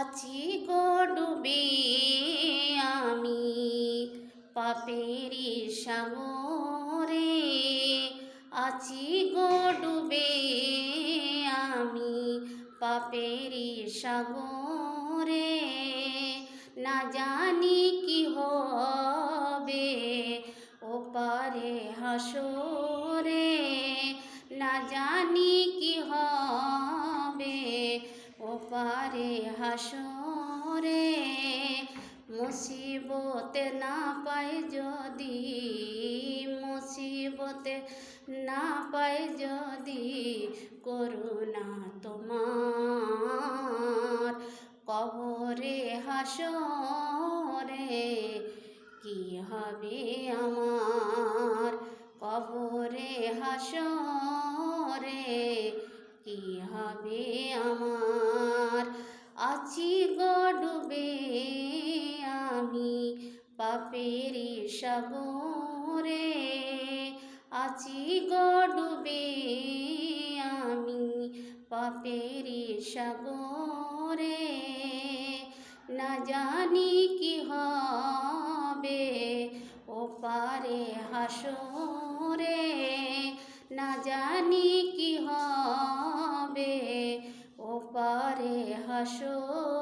আছি গো ডুবে আমি পাপেরি সাগরে, আছি গো ডুবে আমি পাপেরি সাগরে, না জানি কি হবে ওপারে হাসরে, না জানি কি হবে ওপারে হাসরে, মুসিবতে না পাই যদি, মুসিবতে না পাই যদি করুণা তোমার, কবরে হাসরে কি হবে আমার, কবরে হাসরে কি হবে আমার। আছি গো ডুবে আমি পাপেরি সাগরে, আছি গো ডুবে আমি পাপেরি সাগরে, না জানি কি হবে ওপারে হাসরে, না জানি কি হবে ওপারে হাসরে।